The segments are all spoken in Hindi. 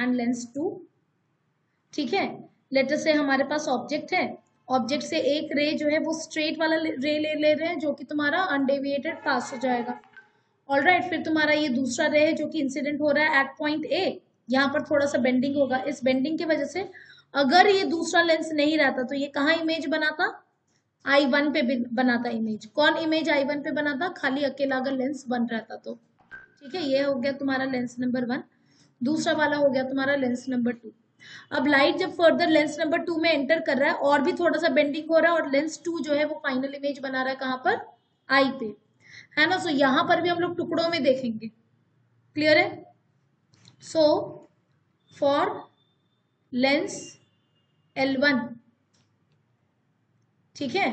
And lens 2। ठीक है, लेट अस से हमारे पास ऑब्जेक्ट है, ऑब्जेक्ट से एक रे जो है वो स्ट्रेट वाला रे ले रहे हैं जो कि तुम्हारा अनडेविएटेड पास हो जाएगा। ऑलराइट, फिर तुम्हारा ये दूसरा रे है जो कि इंसिडेंट हो रहा है एट पॉइंट ए, यहाँ पर थोड़ा सा बेंडिंग होगा, इस बेंडिंग की वजह से अगर ये दूसरा लेंस नहीं रहता तो ये कहाँ इमेज बनाता, I1 पे बनाता इमेज। कौन इमेज I1 पे बनाता, खाली अकेला अगर लेंस 1 रहता तो। ठीक है, ये हो गया तुम्हारा लेंस नंबर 1, दूसरा वाला हो गया तुम्हारा लेंस नंबर 2। अब लाइट जब फर्दर लेंस नंबर 2 में एंटर कर रहा है और भी थोड़ा सा बेंडिंग हो रहा है और लेंस 2 जो है वो फाइनल इमेज बना रहा है कहाँ पर, आई पे, है ना। सो यहां पर भी हम लोग टुकड़ों में देखेंगे, क्लियर है। सो फॉर लेंस L1, ठीक है,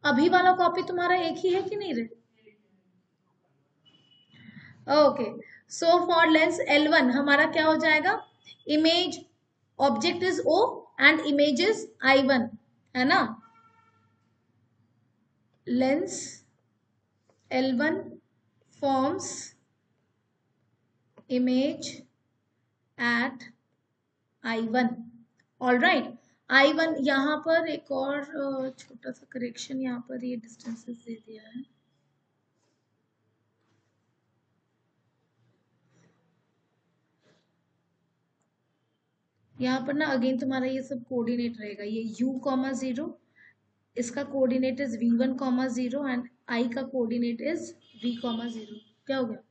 अभी वाला कॉपी तुम्हारा एक ही है कि नहीं रे, okay. So for Lenz L1 हमारा क्या हो जाएगा, image object is O and image is I1, है ना। Lens L1 forms image at I1। All right, I1 यहाँ पर एक और छोटा सा करेक्शन, यहाँ पर ये डिस्टेंसेस दे दिया है, यहाँ पर ना अगेन तुम्हारा ये सब कोऑर्डिनेट रहेगा, ये U,0 इसका coordinate is V1, 0 and I का कोऑर्डिनेट इज V,0। क्या हो गया,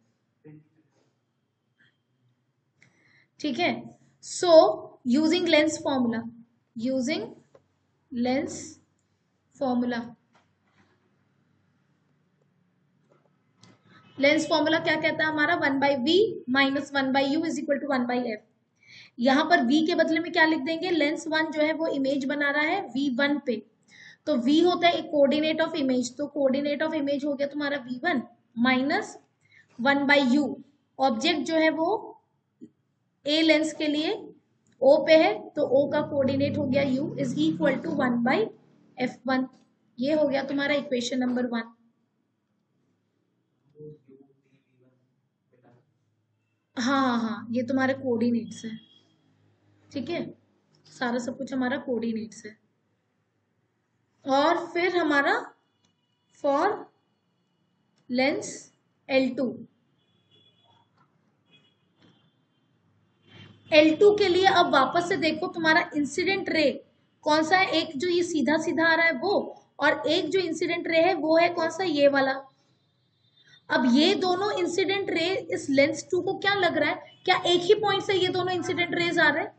ठीक है। So using lens formula, using lens formula, lens formula क्या कहता है हमारा, 1/V minus 1/U is equal to 1/F। यहाँ पर V के बदले में क्या लिख देंगे, लेंस 1 जो है वो इमेज बना रहा है V1 पे, तो V होता है कोऑर्डिनेट ऑफ इमेज, तो कोऑर्डिनेट ऑफ इमेज हो गया तुम्हारा V1 माइनस 1/U। ऑब्जेक्ट जो है वो A लेंस के लिए O पे है, तो O का कोऑर्डिनेट हो गया U is equal to 1/F1। ये हो गया तुम्हारा इक्वेशन नंबर 1। हाँ, ये तुम्हारे कोऑर्डिनेट्स है, ठीक है, सारा सब कुछ हमारा कोऑर्डिनेट्स है। और फिर हमारा फॉर लेंस L2, L2 के लिए अब वापस से देखो तुम्हारा इंसिडेंट रे कौन सा है, एक जो ये सीधा सीधा आ रहा है वो, और एक जो इंसिडेंट रे है वो है कौन सा, ये वाला। अब ये दोनों इंसिडेंट रे इस लेंस 2 को क्या लग रहा है, क्या एक ही पॉइंट से ये दोनों इंसिडेंट रेज आ रहे हैं,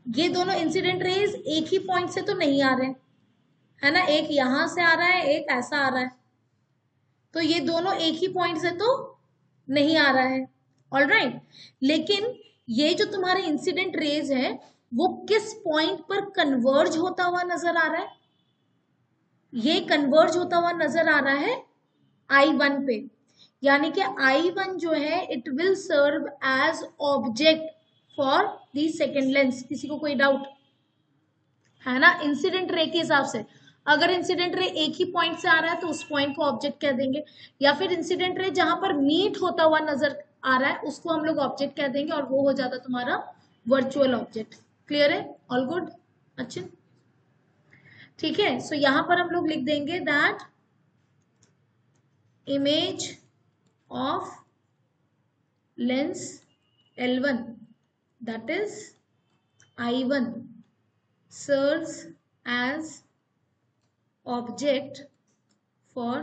ये दोनों इंसिडेंट रेज एक ही पॉइंट से तो नहीं आ रहे, है ना, एक यहां से आ रहा है एक ऐसा आ रहा है, तो ये दोनों एक ही पॉइंट से तो नहीं आ रहा है। ऑल राइट, लेकिन ये जो तुम्हारे इंसिडेंट रेज है वो किस पॉइंट पर कन्वर्ज होता हुआ नजर आ रहा है, ये कन्वर्ज होता हुआ नजर आ रहा है I1 पे, यानी कि I1 जो है it will serve as object for the second lens. किसी को कोई डाउट है ना, इंसिडेंट रे के हिसाब से अगर इंसिडेंट रे एक ही पॉइंट से आ रहा है तो उस पॉइंट को ऑब्जेक्ट कह देंगे, या फिर इंसिडेंट रे जहां पर मीट होता हुआ नजर आ रहा है उसको हम लोग ऑब्जेक्ट कह देंगे, और वो हो जाता तुम्हारा वर्चुअल ऑब्जेक्ट। क्लियर है, ऑल गुड, अच्छा, ठीक है। सो यहां पर हम लोग लिख देंगे that image of lens L1 that is I1 serves as object for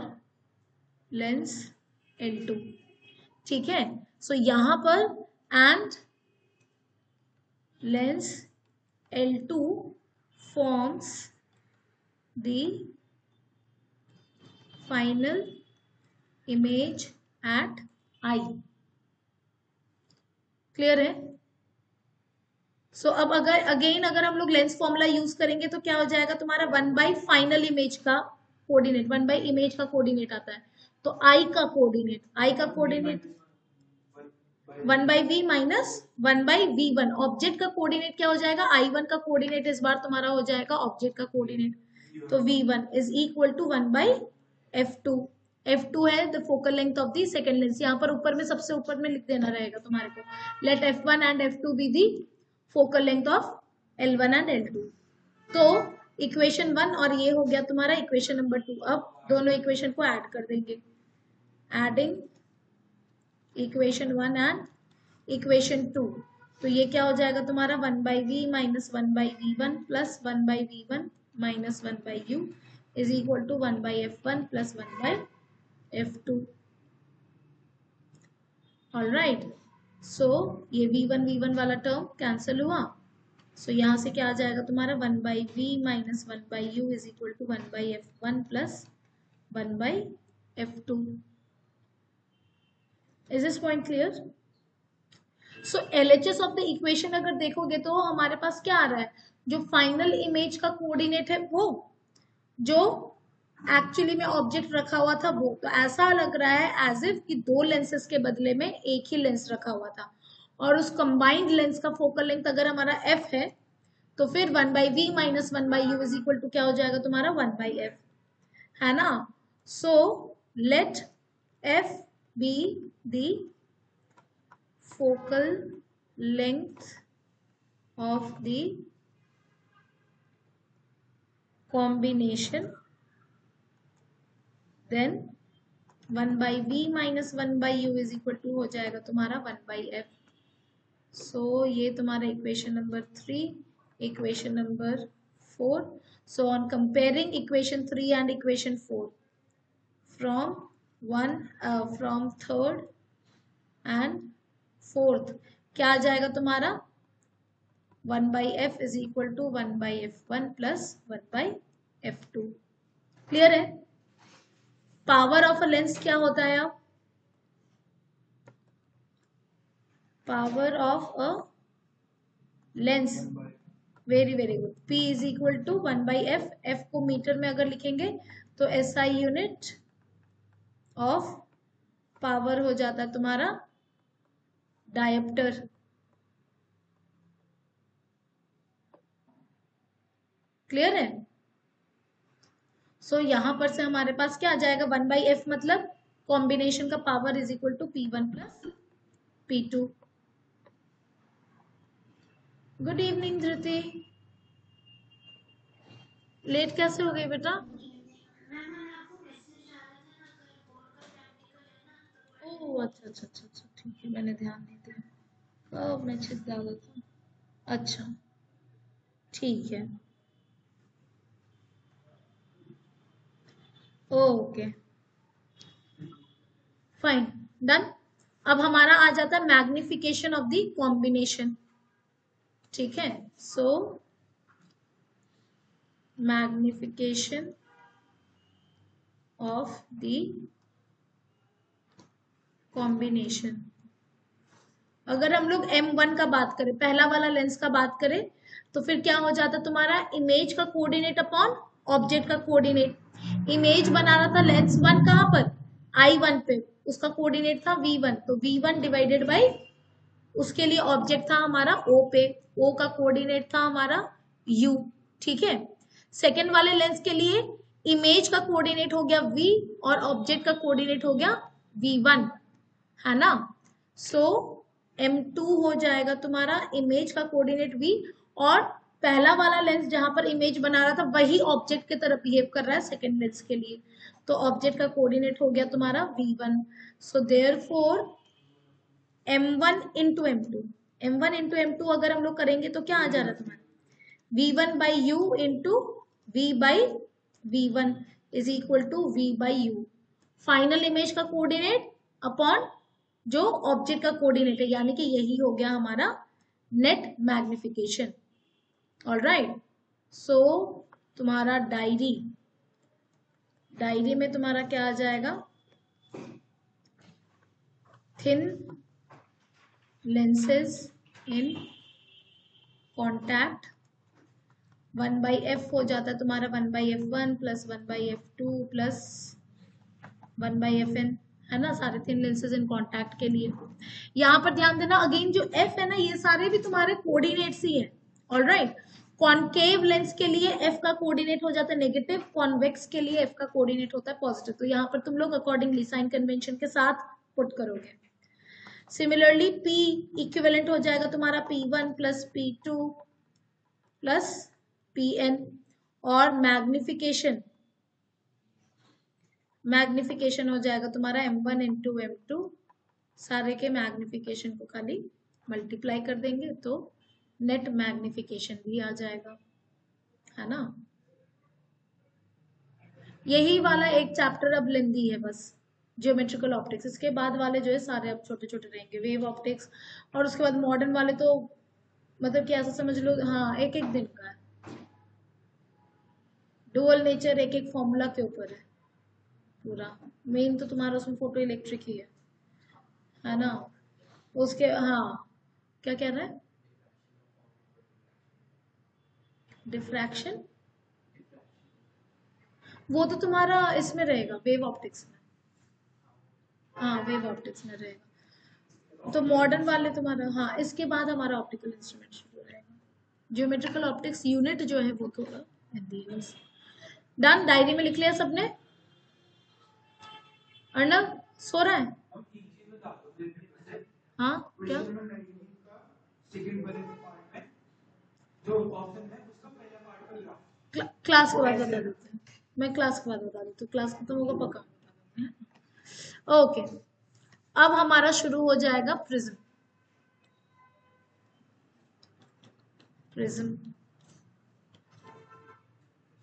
lens L2, ठीक है। सो यहां पर and lens L2 forms the final image at I। Clear है। सो अब अगर अगेन अगर हम लोग लेंस फॉर्मूला यूज करेंगे तो क्या हो जाएगा तुम्हारा 1 फाइनल इमेज का कोऑर्डिनेट, 1 इमेज का कोऑर्डिनेट आता है, तो I का coordinate 1/V minus 1/V1। Object का कोऑर्डिनेट क्या हो जाएगा, I1 का कोऑर्डिनेट इस बार तुम्हारा हो जाएगा ऑब्जेक्ट का कोऑर्डिनेट, तो V1 is equal to 1/F2। F2 है the focal length of the second lens, यहाँ पर ऊपर में सबसे ऊपर में लिख देना रहेगा तुम्हारे को, let F1 and F2 be the focal length of L1 and L2। तो इक्वेशन 1 और ये हो गया तुम्हारा इक्वेशन नंबर 2। अब दोनों इक्वेशन को ऐड कर देंगे, एडिंग इक्वेशन 1 एंड इक्वेशन 2। तो ये क्या हो जाएगा तुम्हारा 1/v minus 1/v1 plus 1/v1 minus 1/u is equal to 1/f1 plus 1/f2। Alright, so ये v1 वाला टर्म कैंसिल हुआ। सो यहाँ से क्या आ जाएगा तुम्हारा 1/v minus 1/u is equal to 1/f1 plus 1/f2। Is this point clear? So LHS of the equation अगर देखोगे तो हमारे पास क्या आ रहा है, जो फाइनल इमेज का कोऑर्डिनेट है वो, जो एक्चुअली में ऑब्जेक्ट रखा हुआ था वो, तो ऐसा लग रहा है एज इफ कि दो लेंसेज के बदले में एक ही लेंस रखा हुआ था, और उस कंबाइंड लेंस का फोकल लेंथ अगर हमारा f है तो फिर 1/v minus 1/u is equal to क्या हो जाएगा तुम्हारा 1/f, है ना। So let f be the focal length of the combination, then 1/v minus 1/u is equal to हो जाएगा तुम्हारा 1/f। सो ये तुम्हारा equation number 3, equation number 4। So on comparing equation 3 and equation 4 from third and fourth, क्या आ जाएगा तुम्हारा 1/f is equal to 1/f1 plus 1/f2। Clear है? पावर ऑफ अ लेंस क्या होता है? अब power of a lens, very very good, P is equal to 1/f। f को मीटर में अगर लिखेंगे तो SI यूनिट ऑफ पावर हो जाता है तुम्हारा डायोप्टर। क्लियर है? सो यहां पर से हमारे पास क्या आ जाएगा 1/f मतलब कॉम्बिनेशन का power is equal to P1 plus P2। Good evening Dhriti, late कैसे हो गई बेटा? ओह अच्छा अच्छा अच्छा अच्छा, ठीक है, मैंने ध्यान नहीं दिया, कब मैसेज डाला था। अच्छा ठीक है, ओके फाइन, डन। अब हमारा आ जाता है मैग्निफिकेशन ऑफ द कॉम्बिनेशन, ठीक है। सो मैग्निफिकेशन ऑफ द कॉम्बिनेशन, अगर हम लोग M1 का बात करें, पहला वाला लेंस का बात करें, तो फिर क्या हो जाता तुम्हारा इमेज का कोऑर्डिनेट अपॉन ऑब्जेक्ट का कोऑर्डिनेट। इमेज बना रहा था लेंस 1 कहां पर, I1 पे, उसका कोऑर्डिनेट था V1, तो V1 डिवाइडेड बाई उसके लिए ऑब्जेक्ट था हमारा O पे, O का कोऑर्डिनेट था हमारा U, ठीक है। सेकेंड वाले लेंस के लिए इमेज का कोऑर्डिनेट हो गया V और ऑब्जेक्ट का कोऑर्डिनेट हो गया V1, है ना। सो M2 हो जाएगा तुम्हारा इमेज का कोऑर्डिनेट V, और पहला वाला लेंस जहां पर इमेज बना रहा था वही ऑब्जेक्ट की तरफ बिहेव कर रहा है सेकेंड लेंस के लिए, तो ऑब्जेक्ट का कोऑर्डिनेट हो गया तुम्हारा V1। So therefore M1 into M2, M1 into M2 अगर हम लोग करेंगे तो क्या आ जा रहा है तुम्हारा V1/u into V/V1 is equal to V/u। Final image का कोऑर्डिनेट अपॉन जो ऑब्जेक्ट का कोऑर्डिनेट है, यानी कि यही हो गया हमारा नेट मैग्निफिकेशन। ऑलराइट, सो तुम्हारा डायरी में तुम्हारा क्या आ जाएगा, thin lenses in contact 1/f हो जाता है तुम्हारा 1/f1 plus 1/f2 plus 1/fn, है ना, सारे थिन लेंसेज इन कॉन्टैक्ट के लिए। यहाँ पर ध्यान देना अगेन जो f है ना, ये सारे भी तुम्हारे कोऑर्डिनेट्स ही है। ऑलराइट, कॉन्केव लेंस के लिए f का कोऑर्डिनेट हो जाता है नेगेटिव, कॉन्वेक्स के लिए f का कोऑर्डिनेट होता है पॉजिटिव। तो यहाँ पर तुम लोग अकॉर्डिंगली साइन कन्वेंशन के साथ पुट करोगे। सिमिलरली P इक्विवेलेंट हो जाएगा तुम्हारा P1 plus P2 plus Pn, और मैग्निफिकेशन हो जाएगा तुम्हारा M1 इंटू M2, सारे के मैग्निफिकेशन को खाली मल्टीप्लाई कर देंगे तो नेट मैग्निफिकेशन भी आ जाएगा, है ना। यही वाला एक चैप्टर अब लेंदी है बस, ज्योमेट्रिकल ऑप्टिक्स। इसके बाद वाले जो है सारे अब छोटे छोटे रहेंगे, वेव ऑप्टिक्स, और उसके बाद मॉडर्न वाले तो मतलब कि ऐसा समझ लो, हाँ, एक एक दिन का है। डुअल नेचर एक एक फॉर्मूला के ऊपर है पूरा। मेन तो तुम्हारा उसमें फोटो इलेक्ट्रिक ही है ना। उसके, हाँ, क्या कह रहा है, डिफ्रैक्शन, वो तो तुम्हारा इसमें रहेगा, वेव ऑप्टिक्स में। हाँ, वेव ऑप्टिक्स में रहेगा। तो मॉडर्न वाले तुम्हारा, हाँ, इसके बाद हमारा ऑप्टिकल इंस्ट्रूमेंट शुरू रहेगा। ज्योमेट्रिकल ऑप्टिक्स यूनिट जो है वो तो डन। डायरी में लिख लिया सबने? अर्णव सो रहा है? हाँ, क्या क्लास के बाद बता देते हैं, मैं क्लास के बाद बता देती हूँ, क्लास खत्म होगा पक्का। ओके, अब हमारा शुरू हो जाएगा प्रिज्म।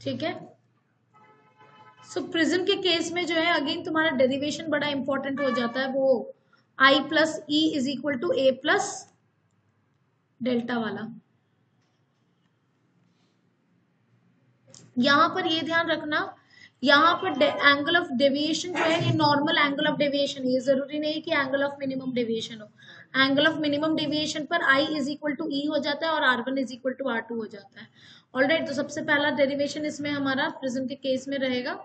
ठीक है। सो प्रिज्म के केस में जो है अगेन तुम्हारा डेरिवेशन बड़ा इंपॉर्टेंट हो जाता है, वो I plus E is equal to A plus delta वाला। यहां पर ये ध्यान रखना, यहाँ पर एंगल ऑफ डेविएशन जो है ये नॉर्मल एंगल ऑफ डेविएशन, ये जरूरी नहीं कि एंगल ऑफ मिनिमम डेविएशन हो। एंगल ऑफ मिनिमम डेविएशन पर I is equal to E हो जाता है और R1 is equal to R2 हो जाता है। ऑलराइट, तो सबसे पहला डेरिवेशन इसमें हमारा प्रिज्म के केस में रहेगा,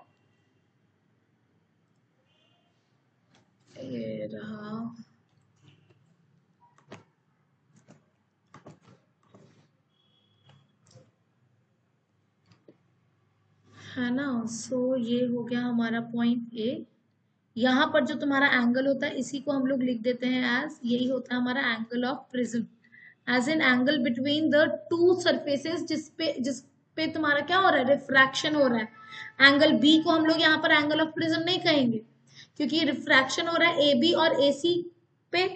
ये रहा, है ना। सो ये हो गया हमारा पॉइंट ए। यहाँ पर जो तुम्हारा एंगल होता है इसी को हम लोग लिख देते हैं एज, यही होता है हमारा angle of prism, as an angle between the two surfaces जिसपे तुम्हारा क्या हो रहा है, रिफ्रैक्शन हो रहा है। एंगल बी को हम लोग यहाँ पर एंगल ऑफ प्रिज्म नहीं कहेंगे, क्योंकि रिफ्रैक्शन हो रहा है ए बी और ए सी पे।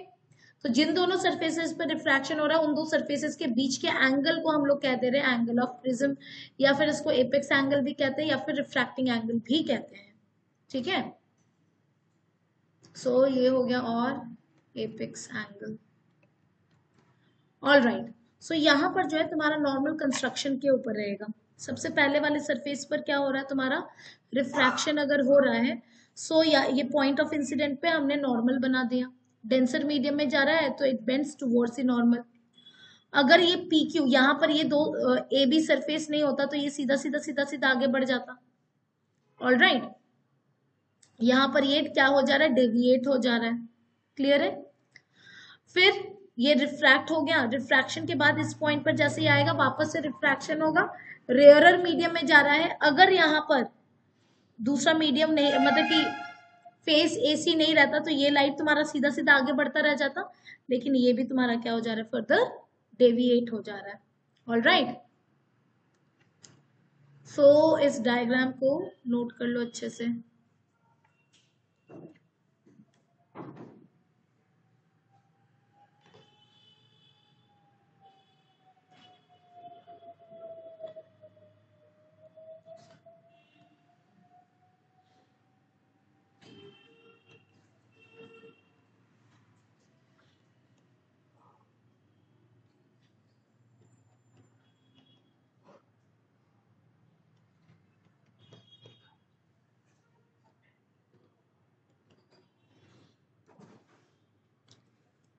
तो जिन दोनों सरफेसेस पर रिफ्रैक्शन हो रहा है उन दो सरफेसेस के बीच के एंगल को हम लोग कह दे रहे हैं एंगल ऑफ प्रिज्म, या फिर इसको एपेक्स एंगल भी कहते हैं या फिर रिफ्रैक्टिंग एंगल भी कहते हैं। ठीक है, सो ये हो गया और apex angle. All right, so यहाँ पर जो है तुम्हारा नॉर्मल कंस्ट्रक्शन के ऊपर रहेगा। सबसे पहले वाले सरफेस पर क्या हो रहा है तुम्हारा, रिफ्रैक्शन अगर हो रहा है, सो या ये पॉइंट ऑफ इंसिडेंट पे हमने नॉर्मल बना दिया। डेंसर मीडियम में जा रहा है तो it bends towards the normal. अगर ये पी क्यू यहाँ पर ये दो ए बी सरफेस नहीं होता तो ये सीधा सीधा सीधा सीधा आगे बढ़ जाता। ऑल राइट, यहाँ पर ये क्या हो जा रहा है, डेविएट हो जा रहा है। क्लियर है। फिर ये रिफ्रैक्ट हो गया, रिफ्रैक्शन के बाद इस पॉइंट पर जैसे ही आएगा वापस से रिफ्रैक्शन होगा, रेयरर मीडियम में जा रहा है। अगर यहाँ पर दूसरा मीडियम नहीं, मतलब कि फेस एसी नहीं रहता तो ये लाइट तुम्हारा सीधा सीधा आगे बढ़ता रह जाता, लेकिन ये भी तुम्हारा क्या हो जा रहा है, फर्दर डेविएट हो जा रहा है। ऑल राइट, सो इस डायग्राम को नोट कर लो अच्छे से।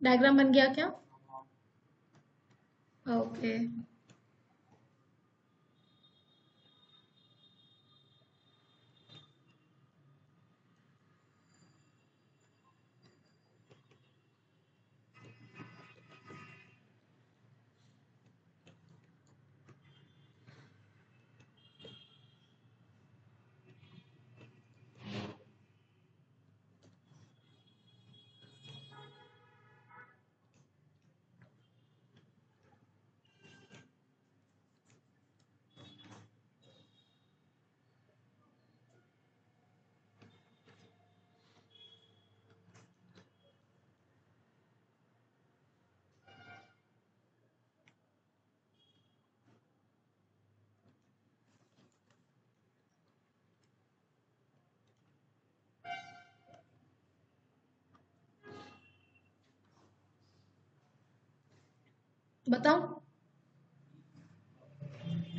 डायग्राम बन गया क्या? ओके, बताओ,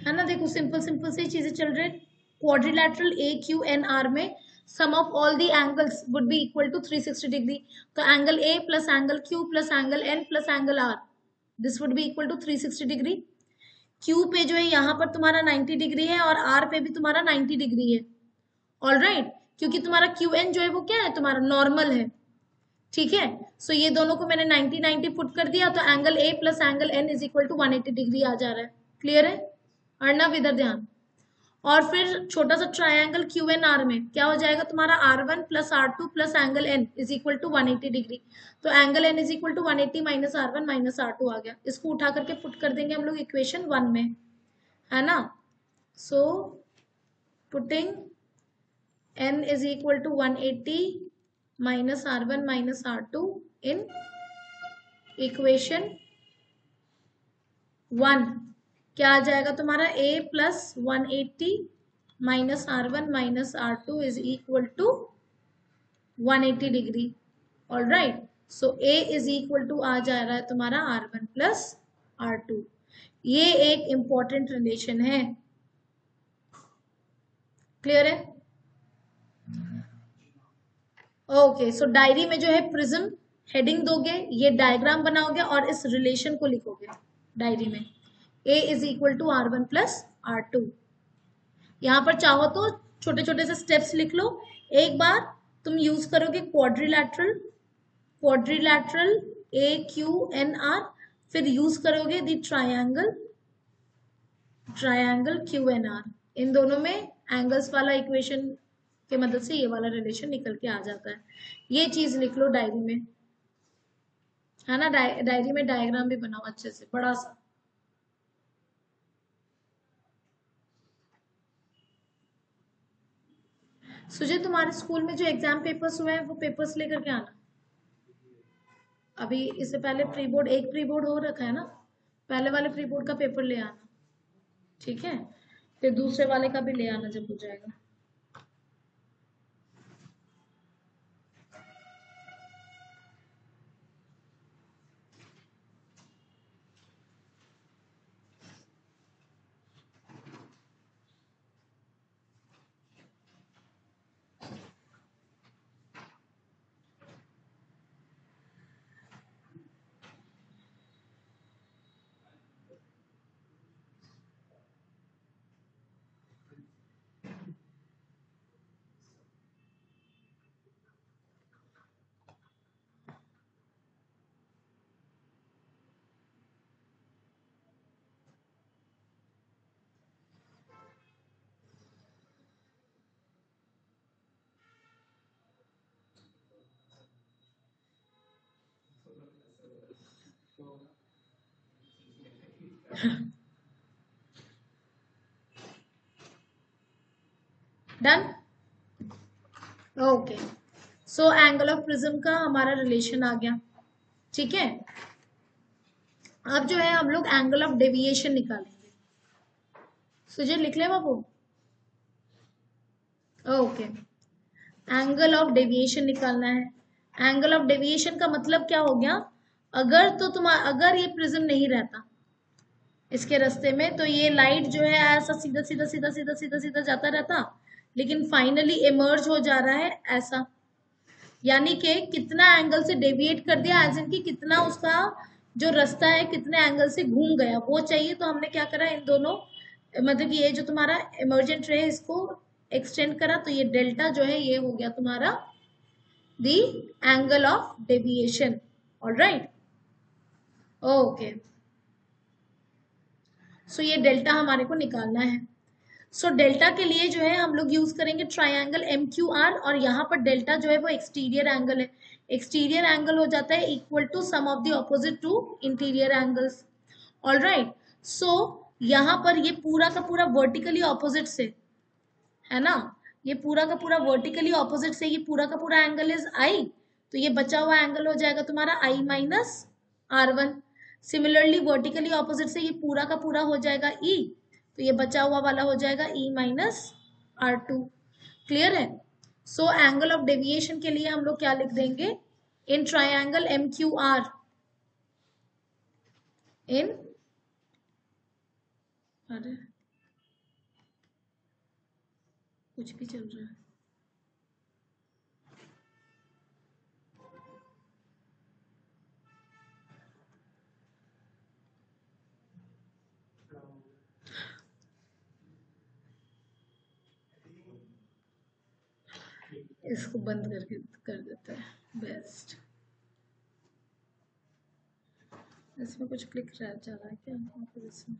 है ना। देखो सिंपल सिंपल से चीजें चल रहे। Quadrilateral a q n r में sum of all the angles would be equal to 360 degree. तो angle a plus angle q plus angle n plus angle r, this would be equal to 360 degree. Q पे जो है यहाँ पर तुम्हारा 90 डिग्री है और आर पे भी तुम्हारा 90 डिग्री है। ऑल राइट, क्योंकि तुम्हारा क्यू एन जो है वो क्या है, तुम्हारा नॉर्मल है। ठीक है, सो ये दोनों को मैंने 90 90 पुट कर दिया, तो angle a plus angle n is equal to 180 degree आ जा रहा है। क्लियर है? अर्णव इधर ध्यान। और फिर छोटा सा ट्रायंगल क्यू एन आर में क्या हो जाएगा तुम्हारा, R1 plus R2 plus angle n is equal to 180 degree. तो angle n is equal to 180 minus R1 minus R2 आ गया। इसको उठा करके पुट कर देंगे हम लोग इक्वेशन 1 में, है ना। So putting n is equal to 180 minus R1 minus R2 in equation 1, क्या आ जाएगा तुम्हारा, a plus 180 minus R1 minus R2 is equal to 180 degree. All right, so a is equal to आ जा रहा है तुम्हारा R1 plus R2। ये एक इंपॉर्टेंट रिलेशन है। क्लियर है? ओके, सो डायरी में जो है प्रिज्म हेडिंग दोगे, ये डायग्राम बनाओगे और इस रिलेशन को लिखोगे डायरी में, a is equal to R1 plus R2। यहां पर चाहो तो छोटे छोटे से स्टेप्स लिख लो। एक बार तुम यूज करोगे quadrilateral, quadrilateral a q n r, फिर यूज करोगे the triangle, triangle q n r. इन दोनों में एंगल्स वाला इक्वेशन के मदद से ये वाला रिलेशन निकल के आ जाता है। ये चीज लिख लो डायरी में, है ना। डायरी में डायग्राम भी बनाओ अच्छे से बड़ा सा। सुजय, तुम्हारे स्कूल में जो एग्जाम पेपर्स हुए हैं वो पेपर्स लेकर के आना। अभी इससे पहले प्री बोर्ड, एक प्री बोर्ड हो रखा है ना, पहले वाले प्री बोर्ड का पेपर ले आना, ठीक है। फिर दूसरे वाले का भी ले आना जब हो जाएगा। Done. Okay, so angle of prism का हमारा रिलेशन आ गया, ठीक है। अब जो है हम लोग एंगल ऑफ डेविएशन निकालेंगे। सुजय लिख ले बाबू। ओके, एंगल ऑफ डेविएशन निकालना है। एंगल ऑफ डेविएशन का मतलब क्या हो गया, अगर तो अगर ये प्रिज्म नहीं रहता इसके रास्ते में, तो ये लाइट जो है ऐसा सीधा सीधा सीधा सीधा सीधा सीधा जाता रहता, लेकिन फाइनली इमर्ज हो जा रहा है ऐसा। यानी कि कितना एंगल से डेविएट कर दिया, एज इन की कितना उसका जो रास्ता है कितने एंगल से घूम गया वो चाहिए। तो हमने क्या करा, इन दोनों मतलब ये जो तुम्हारा इमर्जेंट रे है इसको एक्सटेंड करा, तो ये डेल्टा जो है ये हो गया तुम्हारा the angle of deviation. All right, okay, so ये डेल्टा हमारे को निकालना है। सो डेल्टा के लिए जो है हम लोग यूज करेंगे ट्राइंगल MQR, और यहाँ पर डेल्टा जो है वो एक्सटीरियर एंगल है। एक्सटीरियर एंगल हो जाता है equal to sum of the opposite to interior angles. All right, so यहाँ पर ये पूरा का पूरा वर्टिकली ऑपोजिट से, है ना, ये पूरा का पूरा वर्टिकली ऑपोजिट से, ये पूरा का पूरा एंगल इज I, तो ये बचा हुआ एंगल हो जाएगा तुम्हारा I minus R1। Similarly vertically opposite से ये पूरा का पूरा हो जाएगा E, तो ये बचा हुआ वाला हो जाएगा E माइनस R2। क्लियर है? सो एंगल ऑफ डेविएशन के लिए हम लोग क्या लिख देंगे, इन ट्राइंगल MQR, इन, अरे कुछ भी चल रहा है, इसको बंद करके कर देते हैं बेस्ट। इसमें कुछ क्लिक रह जा रहा है क्या इसमें?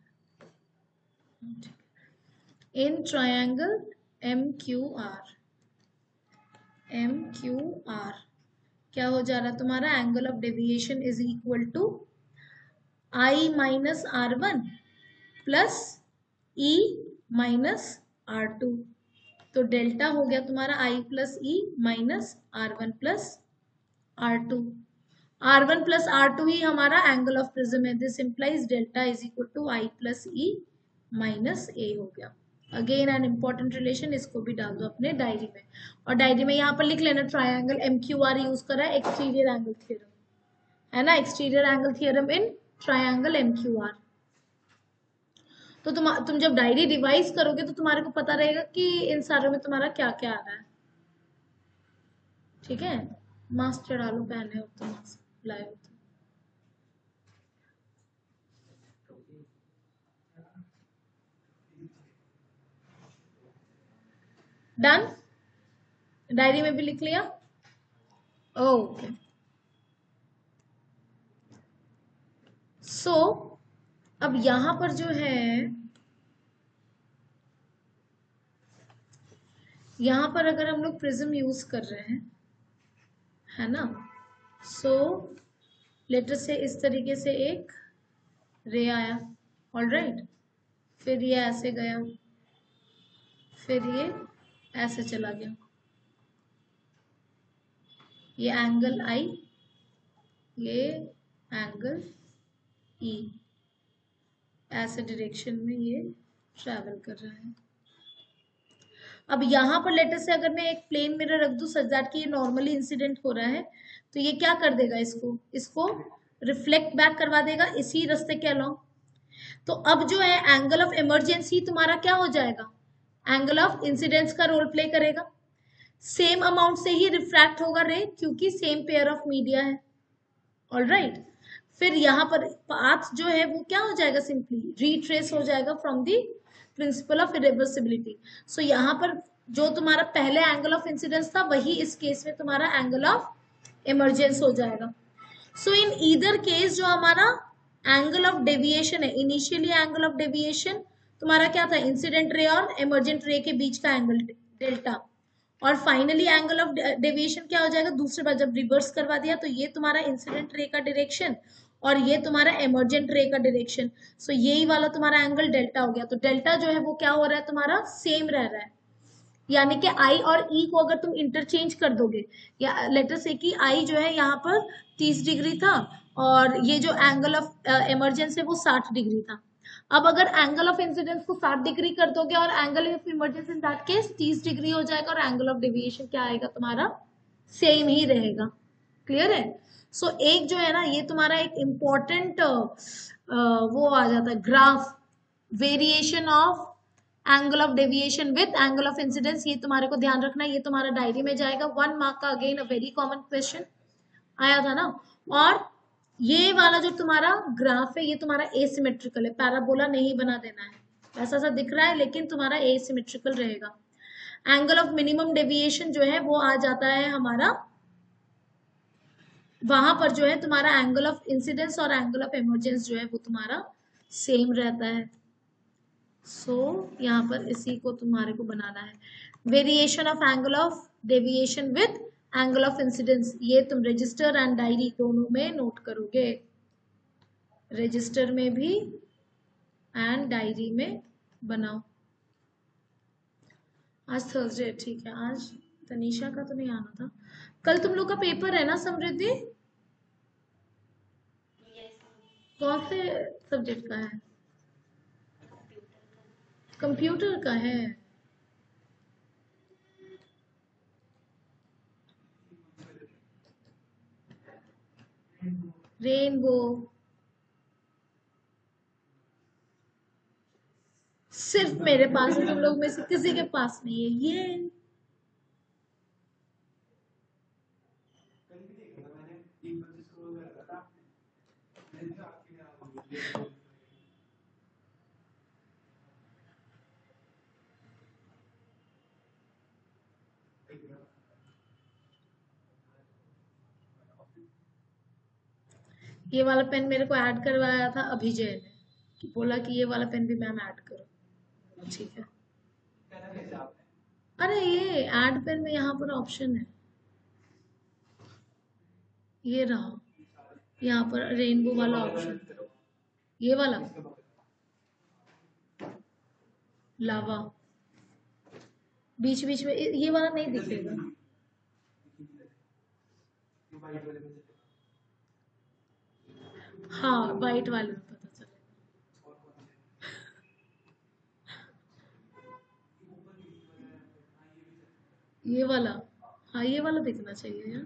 इन ट्रायंगल MQR क्या हो जा रहा है तुम्हारा? Angle of deviation is equal to I minus R1 plus E minus R2। तो डेल्टा हो गया तुम्हारा I plus E minus R1 plus R2। R1 plus R2 ही हमारा एंगल ऑफ प्रिज्म है। This implies delta is equal to I plus E minus A हो गया। अगेन एन इंपॉर्टेंट रिलेशन, इसको भी डाल दो अपने डायरी में। और डायरी में यहाँ पर लिख लेना ट्रायंगल MQR यूज करा है एक्सटीरियर एंगल थ्योरम, है ना, exterior angle theorem in triangle MQR। तो तुम जब डायरी रिवाइज करोगे तो तुम्हारे को पता रहेगा कि इन सारों में तुम्हारा क्या क्या आ रहा है। ठीक है, मास्क चढ़ा लो, पहने हो तो मास्क लाए हो तो। डन, डायरी में भी लिख लिया। ओके, सो अब यहां पर जो है, यहां पर अगर हम लोग प्रिज्म यूज कर रहे हैं, है ना, सो लेटर से इस तरीके से एक रे आया, ऑलराइट, फिर ये ऐसे गया, फिर ये ऐसे चला गया, ये एंगल I, ये एंगल E, ऐसे डायरेक्शन में ये ट्रैवल कर रहा है। अब यहां पर लेटर से अगर मैं एक प्लेन मिरर रख दूं सच दैट कि ये नॉर्मली इंसिडेंट हो रहा है, तो ये क्या कर देगा, इसको रिफ्लेक्ट बैक करवा देगा इसी रास्ते के अलोंग। तो अब जो है एंगल ऑफ इमरजेंसी तुम्हारा क्या हो जाएगा, एंगल ऑफ इंसिडेंस का रोल प्ले करेगा। सेम अमाउंट से ही रिफ्रैक्ट होगा रे, क्योंकि सेम पेयर ऑफ मीडिया है, ऑलराइट। फिर यहाँ पर पाथ जो है वो क्या हो जाएगा, सिंपली रिट्रेस हो जाएगा from the principle of irreversibility. So यहाँ पर जो तुम्हारा पहले एंगल ऑफ इंसिडेंस था वही इस केस में तुम्हारा एंगल ऑफ इमरजेंस हो जाएगा। सो इन ईदर केस जो हमारा एंगल ऑफ डेविएशन है, इनिशियली एंगल ऑफ डेविएशन तुम्हारा क्या था, इंसिडेंट रे और इमरजेंट रे के बीच का एंगल डेल्टा, और फाइनली एंगल ऑफ डेविएशन क्या हो जाएगा, दूसरे बार जब रिवर्स करवा दिया तो ये तुम्हारा इंसिडेंट रे का डायरेक्शन और ये तुम्हारा इमरजेंट रे का डायरेक्शन। सो यही वाला तुम्हारा एंगल डेल्टा हो गया। तो डेल्टा जो है वो क्या हो रहा है, तुम्हारा सेम रह रहा है, यानी कि I और E को अगर तुम इंटरचेंज कर दोगे, या लेटर से कि I जो है यहाँ पर 30 डिग्री था और ये जो एंगल ऑफ इमरजेंस है वो 60 डिग्री था। अब अगर एंगल ऑफ इंसिडेंस को 60 डिग्री कर दोगे और angle of emergence in that case 30 degree हो जाएगा, और एंगल ऑफ डेविएशन क्या आएगा तुम्हारा, सेम ही रहेगा। क्लियर है? सो एक जो है ना ये तुम्हारा एक इम्पोर्टेंट वो आ जाता है graph, variation of angle of deviation with angle of incidence, ये तुम्हारे को ध्यान रखना है, ये तुम्हारा डायरी में जाएगा 1 मार्क का। Again a very common question आया था ना। और ये वाला जो तुम्हारा ग्राफ है ये तुम्हारा एसिमेट्रिकल है, पैराबोला नहीं बना देना है, ऐसा सा दिख रहा है लेकिन तुम्हारा एसिमेट्रिकल रहेगा। एंगल ऑफ मिनिमम डेविएशन जो है वो आ जाता है हमारा, वहां पर जो है तुम्हारा एंगल ऑफ इंसिडेंस और एंगल ऑफ इमरजेंस जो है वो तुम्हारा सेम रहता है। सो यहाँ पर इसी को तुम्हारे को बनाना है, variation of angle of deviation with angle of incidence. ये तुम रजिस्टर एंड डायरी दोनों में नोट करोगे, रजिस्टर में भी एंड डायरी में बनाओ। आज थर्सडे, ठीक है, आज तनीषा का तो नहीं आना था। कल तुम लोग का पेपर है ना समृद्धि? कौन से सब्जेक्ट का है? कंप्यूटर का है। रेनबो, सिर्फ मेरे पास है, तुम लोग में से किसी के पास नहीं है ये। ये वाला पेन मेरे को ऐड करवाया था अभिजय ने, कि बोला कि ये वाला पेन भी मैम ऐड करो। ठीक है। अरे ये ऐड पेन में यहाँ पर ऑप्शन है, ये रहा, यहाँ पर रेनबो वाला ऑप्शन, ये वाला लावा, बीच बीच में ये वाला नहीं दिखेगा। हाँ वाइट वाले में पता चले। ये वाला, हाँ ये वाला दिखना चाहिए यार।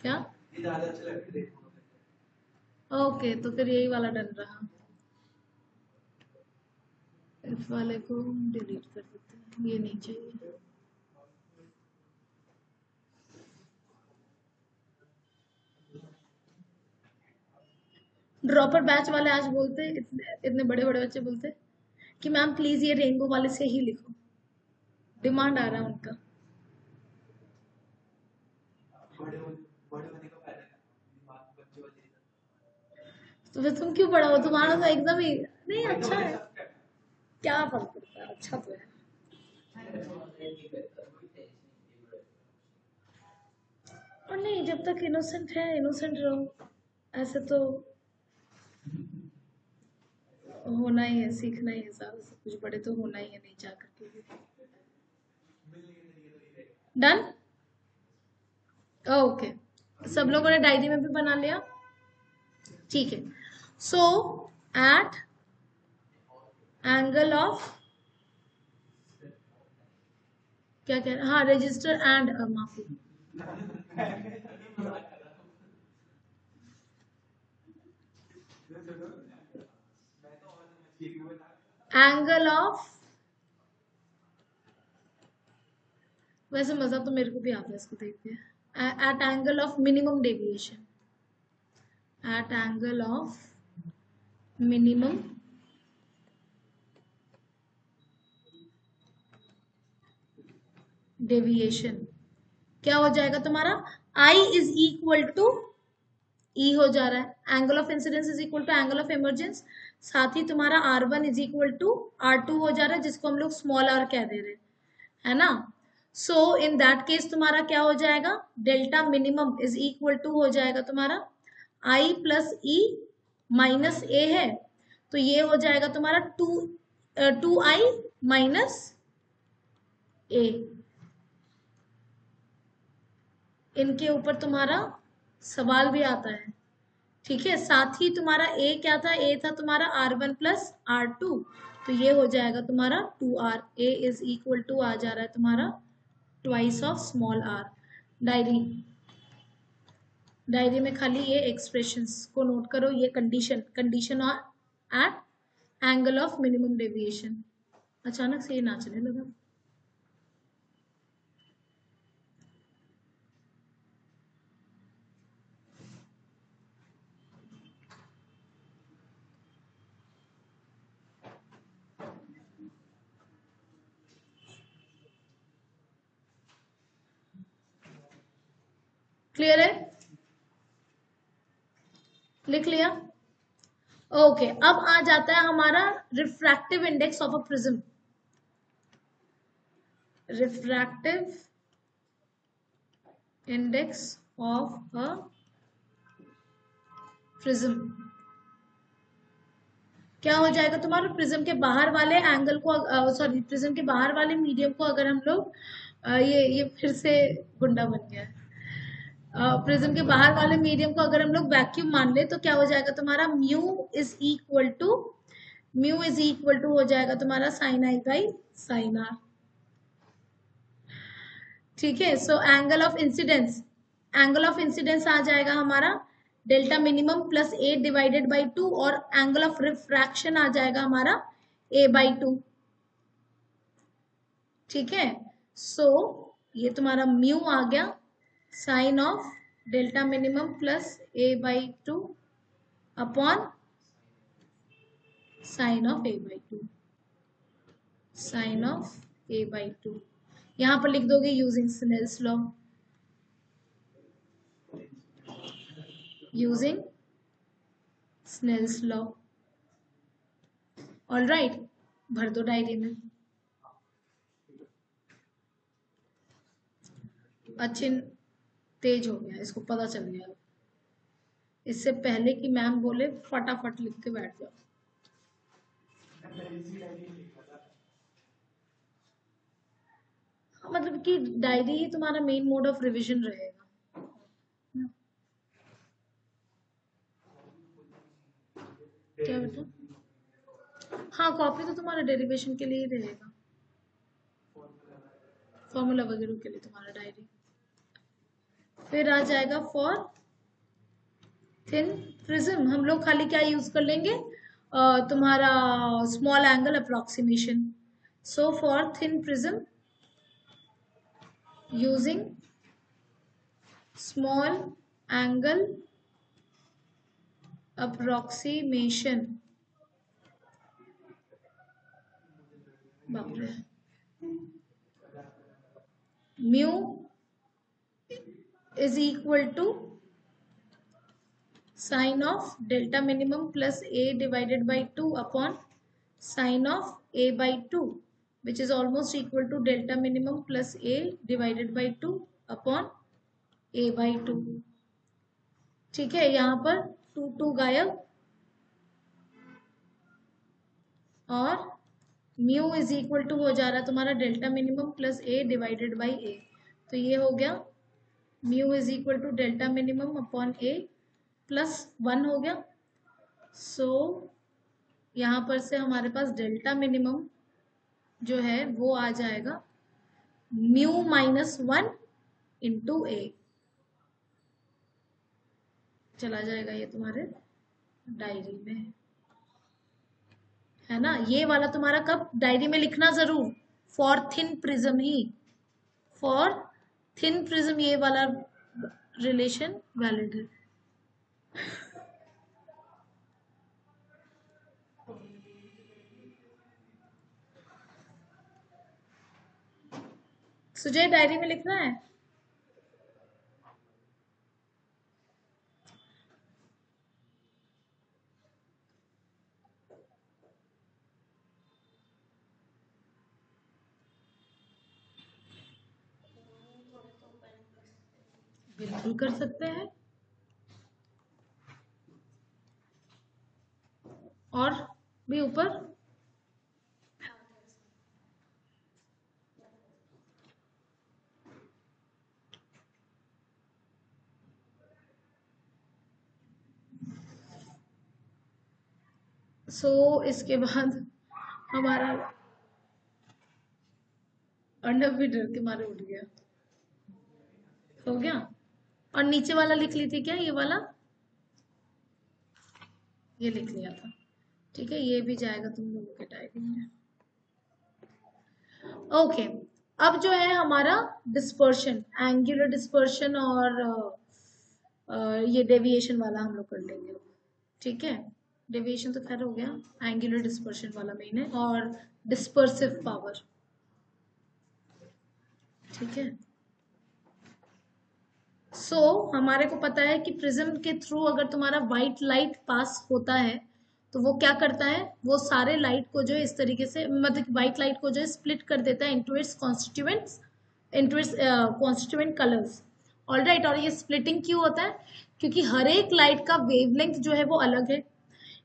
क्या? ओके तो फिर यही वाला डन रहा। इस वाले को डिलीट कर देते हैं, ये नहीं चाहिए। ड्रॉपर बैच वाले आज बोलते, इतने बड़े बड़े बच्चे बोलते कि मैम प्लीज ये रेनबो वाले से ही लिखो, डिमांड आ रहा है उनका। तो फिर तुम क्यों पढ़ा हो, तुम्हारा तो एकदम ही नहीं अच्छा है, क्या फर्क पड़ता है, अच्छा तो है। और नहीं, जब तक इनोसेंट है इनोसेंट रहो, ऐसे तो होना ही है, सीखना ही है, सारा सब कुछ बड़े तो होना ही है, नहीं जा करके। डन। ओके, सब लोगों ने डायरी में भी बना लिया, ठीक है। सो एट एंगल ऑफ, क्या कह रहे, हाँ रजिस्टर एंड, माफी, एंगल ऑफ, वैसे मजा तो मेरे को भी आता है इसको देख के, at angle of minimum deviation, at angle of minimum deviation, क्या हो जाएगा तुम्हारा, I is equal to E हो जा रहा है, angle of incidence is equal to angle of emergence, साथ ही तुम्हारा R1 is equal to R2 हो जा रहा है, जिसको हम लोग स्मॉल r कह दे रहे हैं, है ना। सो इन दैट केस तुम्हारा क्या हो जाएगा, delta minimum is equal to हो जाएगा तुम्हारा I plus E minus A है, तो ये हो जाएगा तुम्हारा 2I माइनस ए। इनके ऊपर तुम्हारा सवाल भी आता है, ठीक है। साथ ही तुम्हारा ए क्या था, ए था तुम्हारा R1 प्लस R2, तो ये हो जाएगा तुम्हारा 2R, a is equal to आ जा रहा है तुम्हारा twice of small r। Diary में खाली ये एक्सप्रेशंस को नोट करो, ये condition at angle of minimum deviation. अचानक से ये नाचने लगा। क्लियर है, लिख लिया। ओके, अब आ जाता है हमारा refractive index of a prism. Refractive index of a prism क्या हो जाएगा तुम्हारा, प्रिज्म के बाहर वाले एंगल को, सॉरी प्रिज्म के बाहर वाले मीडियम को अगर हम लोग ये फिर से गुंडा बन गया है, प्रिज्म के बाहर वाले मीडियम को अगर हम लोग वैक्यूम मान ले, तो क्या हो जाएगा तुम्हारा म्यू इज इक्वल टू हो जाएगा तुम्हारा sine I by sine R, ठीक है। सो एंगल ऑफ इंसिडेंस आ जाएगा हमारा delta minimum plus A divided by 2 और एंगल ऑफ रिफ्रैक्शन आ जाएगा हमारा a/2। ठीक है, सो ये तुम्हारा म्यू आ गया sine of delta minimum plus a/2 upon sine of a/2, sine of a/2। यहां पर लिख दोगे using Snell's law, using Snell's law. All right, भर दो डायरी में। अच्छे तेज हो गया, इसको पता चल गया। इससे पहले कि मैम बोले फटाफट लिख के बैठ जाओ। मतलब कि डायरी ही तुम्हारा मेन मोड ऑफ रिवीजन रहेगा। क्या बेटा? हाँ, कॉपी तो तुम्हारा डेरिवेशन के लिए ही रहेगा, फॉर्मूला वगैरह के लिए तुम्हारा डायरी। फिर आ जाएगा फॉर थिन प्रिज्म, हम लोग खाली क्या यूज कर लेंगे, तुम्हारा small angle approximation. So for thin prism using small angle approximation, बाप रे, mu is equal to sine of delta minimum plus a divided by 2 upon sine of a/2 which is almost equal to delta minimum plus a divided by 2 upon a/2। ठीक है, यहां पर 2 गायब और म्यू इज इक्वल टू हो जा रहा है तुम्हारा delta minimum plus a divided by a। तो ये हो गया mu is equal to delta minimum upon a plus 1 हो गया। सो यहाँ पर से हमारे पास डेल्टा मिनिमम जो है वो आ जाएगा म्यू माइनस 1 इंटू a। चला जाएगा ये तुम्हारे डायरी में, है ना। ये वाला तुम्हारा कब डायरी में लिखना जरूर, for thin prism he, for thin prism ये वाला रिलेशन वैलिड है। सुजय डायरी में लिखना है। बिल्कुल कर सकते हैं, और भी ऊपर इसके बाद हमारा अंडर भी डर के मारे उठ गया, हो गया। और नीचे वाला लिख ली थी क्या, ये वाला, ये लिख लिया था। ठीक है, ये भी जाएगा तुम लोगों के डायरी में। ओके, अब जो है हमारा डिस्पर्शन, एंगुलर डिस्पर्शन और ये डेविएशन वाला हम लोग कर लेंगे। ठीक है, डेविएशन तो खैर हो गया, एंगुलर डिस्पर्शन वाला मेन है, और डिस्पर्सिव पावर। ठीक है, हमारे को पता है कि प्रिज्म के थ्रू अगर तुम्हारा व्हाइट लाइट पास होता है तो वो क्या करता है, वो सारे लाइट को जो है इस तरीके से, मतलब व्हाइट लाइट को जो है स्प्लिट कर देता है into its constituents, into its constituent colours. All right, और ये स्प्लिटिंग क्यों होता है, क्योंकि हर एक लाइट का वेवलेंथ जो है वो अलग है।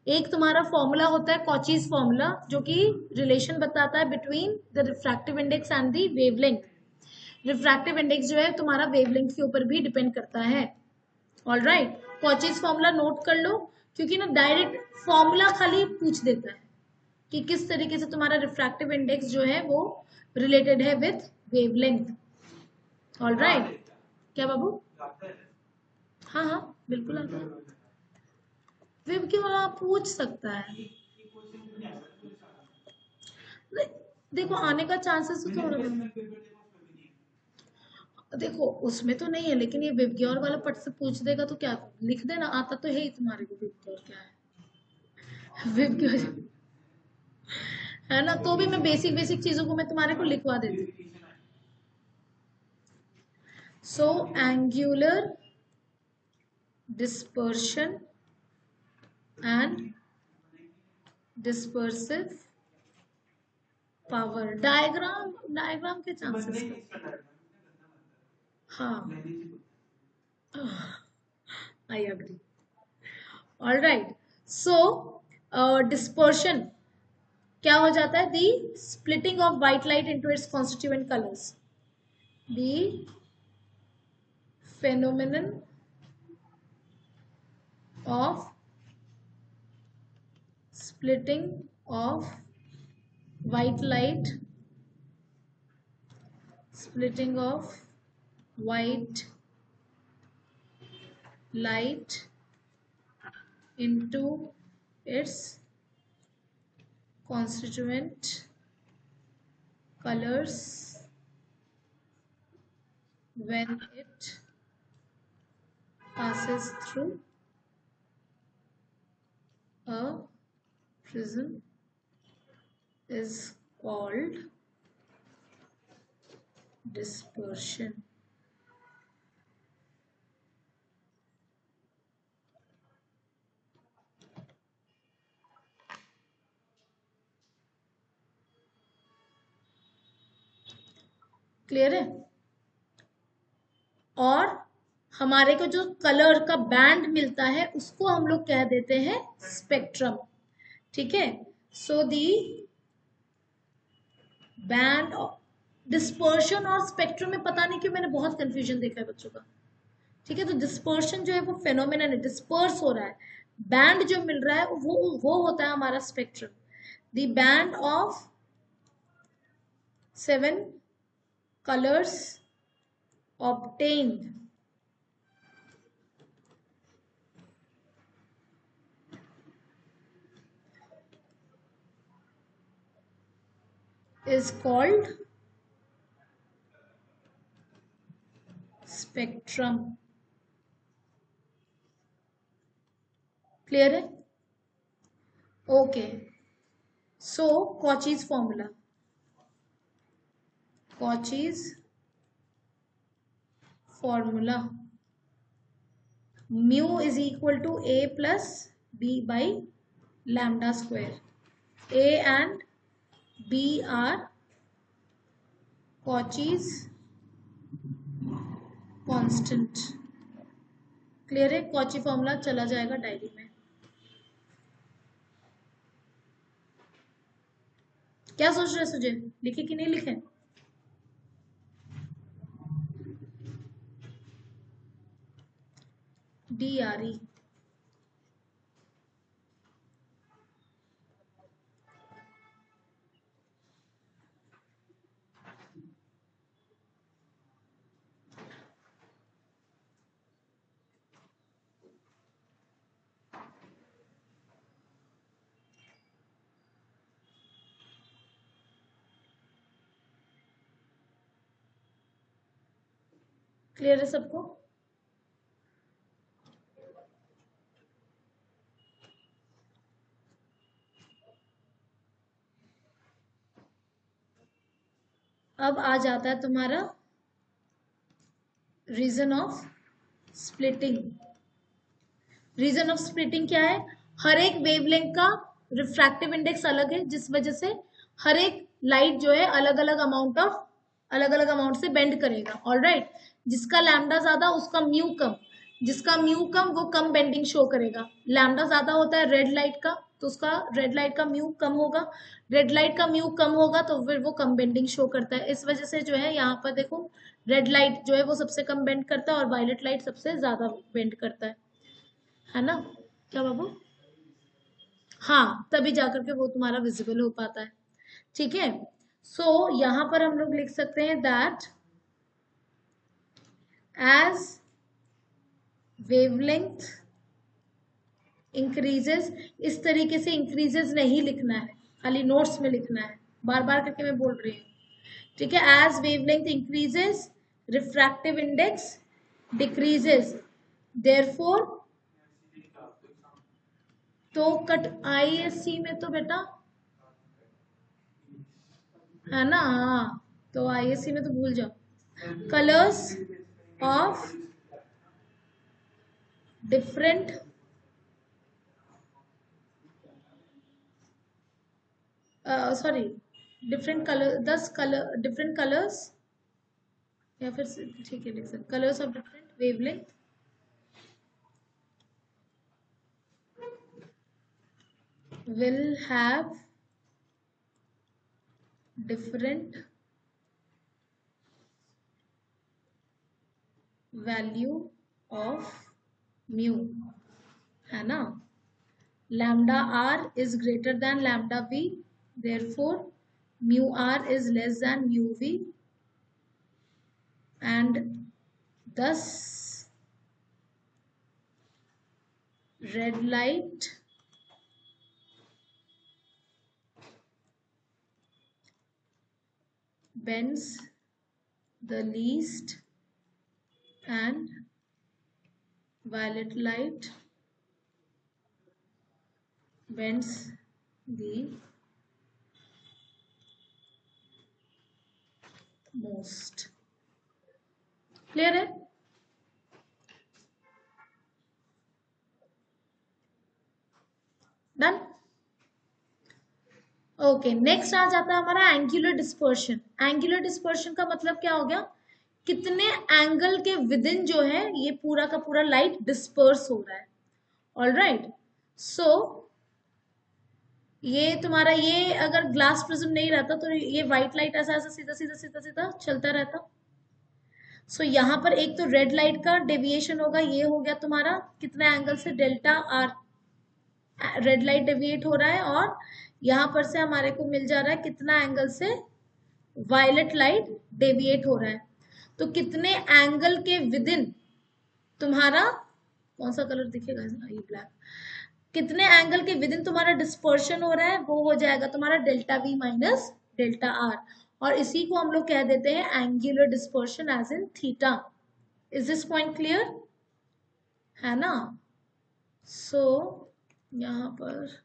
एक तुम्हारा फॉर्मूला होता है कॉचीज फॉर्मूला, जो कि रिलेशन बताता है between the refractive index and the wavelength. Refractive index जो है तुम्हारा वेवलेंथ के ऊपर भी डिपेंड करता है। All right, Cauchy's formula note कर लो, क्योंकि ना डायरेक्ट फॉर्मूला खाली पूछ देता है कि किस तरीके से तुम्हारा रिफ्रैक्टिव इंडेक्स जो है वो रिलेटेड है विथ वेवलेंथ। ऑल राइट, क्या बाबू? हाँ हाँ बिल्कुल आता है। विव की वाला पूछ सकता है, देखो आने का चांसेस तो थोड़ा देखो उसमें तो नहीं है, लेकिन ये विवग्योर वाला पट से पूछ देगा तो क्या लिख देना, आता तो है ही तुम्हारे को विवग्योर क्या है, विवग्योर है ना, तो भी मैं बेसिक बेसिक चीजों को मैं तुम्हारे को लिखवा देती हूँ। So angular dispersion and dispersive power, diagram के चांसेस, हाँ I agree. All right, so dispersion क्या हो जाता है, the splitting of white light into its constituent colours, the phenomenon of splitting of white light, splitting of white light into its constituent colors when it passes through a prism is called dispersion. Clear है? और हमारे को जो कलर का बैंड मिलता है उसको हम लोग कह देते हैं स्पेक्ट्रम, ठीक है। सो दी बैंड डिस्पर्शन और स्पेक्ट्रम में पता नहीं क्यों मैंने बहुत कंफ्यूजन देखा है बच्चों का, ठीक है। तो डिस्पर्शन जो है वो फेनोमेनन है, डिस्पर्स हो रहा है, बैंड जो मिल रहा है वो होता है हमारा spectrum. The band of 7 colours obtained is called spectrum. Clear है? Okay, so Cauchy's formula, Cauchy's formula, mu is equal to a plus b by lambda square, a and b are Cauchy's constant. Clear है? कॉची फॉर्मूला चला जाएगा डायरी में। क्या सोच रहे सुजय, लिखे कि नहीं लिखे? DRE क्लियर है सबको? अब आ जाता है तुम्हारा reason of splitting. Reason of splitting क्या है? हर एक वेवलेंथ का रिफ्रैक्टिव इंडेक्स अलग है, जिस वजह से हर एक लाइट जो है अलग अलग अमाउंट से बेंड करेगा। ऑलराइट, जिसका लैम्डा ज्यादा उसका म्यू कम, जिसका म्यू कम वो कम बेंडिंग शो करेगा। लैम्डा ज्यादा होता है रेड लाइट का, तो उसका रेड लाइट का म्यू कम होगा, रेड लाइट का म्यू कम होगा तो फिर वो कम बेंडिंग शो करता है। इस वजह से जो है यहाँ पर देखो रेड लाइट जो है वो सबसे कम बेंड करता है और वायलेट लाइट सबसे ज्यादा बेंड करता है ना? क्या बाबू? हाँ, तभी जाकर के वो तुम्हारा विजिबल हो पाता है, ठीक है। सो यहां पर हम लोग लिख सकते हैं दैट as wavelength इंक्रीजेस, इस तरीके से इंक्रीजेस नहीं लिखना है, खाली नोट्स में लिखना है, बार बार करके मैं बोल रही हूँ, ठीक है। As wavelength increases refractive index decreases, therefore, तो कट आईएससी में तो बेटा है ना, हाँ, तो आईएससी में तो भूल जाओ, colours of different sorry different colour, 10 colour different colours, या फिर ठीक है लिख सकते colours of different wavelength will have different value of mu, है ना। lambda r is greater than lambda v, therefore mu r is less than mu v, and thus red light bends the least and violet light bends the most. Clear है? डन। ओके, नेक्स्ट आ जाता है हमारा एंगुलर डिस्पर्शन। एंगुलर डिस्पर्शन का मतलब क्या हो गया, कितने एंगल के विद इन जो है ये पूरा का पूरा लाइट डिस्पर्स हो रहा है। ऑलराइट, सो ये तुम्हारा, ये अगर ग्लास प्रिज्म नहीं रहता तो ये व्हाइट लाइट ऐसा ऐसा सीधा सीधा सीधा सीधा चलता रहता। सो यहाँ पर एक तो रेड लाइट का डेविएशन होगा, ये हो गया तुम्हारा कितना एंगल से, delta R, red light deviate हो रहा है, और यहाँ पर से हमारे को मिल जा रहा है कितना एंगल से, वायलेट लाइट डेविएट हो रहा है। तो कितने एंगल के विद इन तुम्हारा, कौन सा कलर दिखेगा, ये ब्लैक, कितने एंगल के विद इन तुम्हारा डिस्पर्शन हो रहा है, वो हो जाएगा तुम्हारा delta we minus delta R, और इसी को हम लोग कह देते हैं angular dispersion as in theta. Is this point clear, है ना। सो यहाँ पर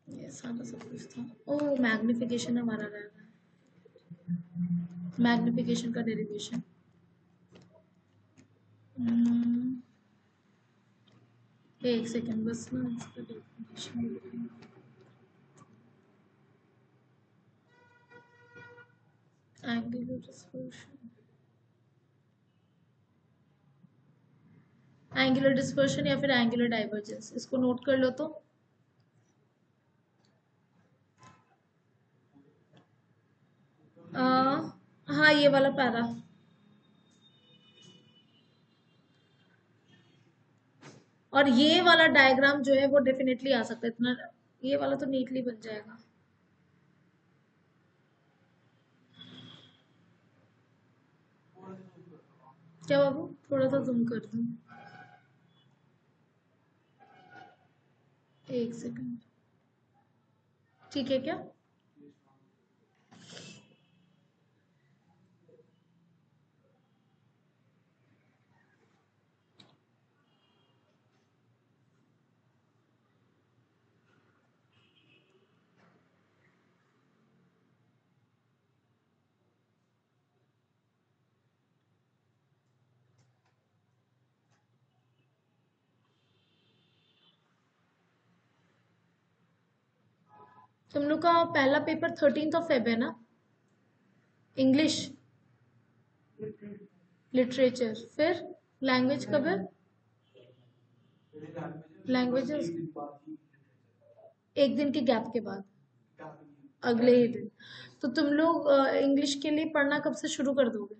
ये सारा सब कुछ था। ओ मैग्निफिकेशन हमारा रह रहा है, मैग्निफिकेशन का डेरिवेशन। एक सेकेंड बस ना, इसका derivation angular dispersion, angular dispersion या फिर एंगुलर डाइवर्जेंस, इसको नोट कर लो। तो हाँ ये वाला पैरा, और ये वाला डायग्राम जो है वो डेफिनेटली आ सकता है, इतना ये वाला तो नीटली बन जाएगा। क्या बाबू, थोड़ा सा जूम कर दूं, एक सेकंड, ठीक है क्या। तुम लोग का पहला पेपर 13 फेब है ना, इंग्लिश लिटरेचर, फिर लैंग्वेज कब है, लैंग्वेजेस एक दिन के गैप के बाद, अगले ही दिन। तो तुम लोग इंग्लिश के लिए पढ़ना कब से शुरू कर दोगे।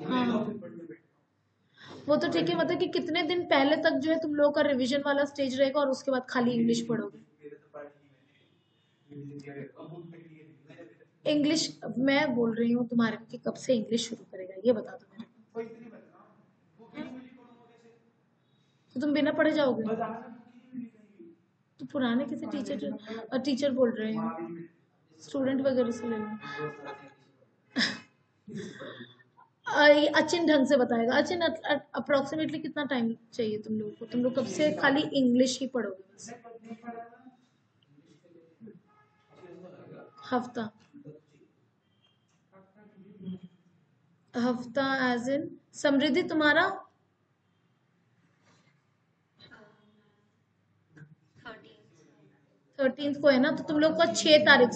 हाँ वो तो ठीक है, मतलब कि कितने दिन पहले तक जो है तुम लोगों का रिवीजन वाला स्टेज रहेगा और उसके बाद खाली इंग्लिश पढ़ोगे। इंग्लिश मैं बोल रही हूँ तुम्हारे को कि कब से इंग्लिश शुरू करेगा, ये बता दो मेरे को। तो तुम बिना पढ़े जाओगे? तो पुराने किसी टीचर बोल रहे हैं, स्टूडेंट वगैरह से ले लो। ये अचिन ढंग से बताएगा। अचिन, अप्रोक्सीमेटली कितना टाइम चाहिए तुम लोगों को? तुम लोग कब से खाली इंग्लिश ही पढ़ोगे बस? हफ्ता? हफ्ता एज इन समृद्धि तुम्हारा 13 को है ना? तो तुम लोग का 6 तारीख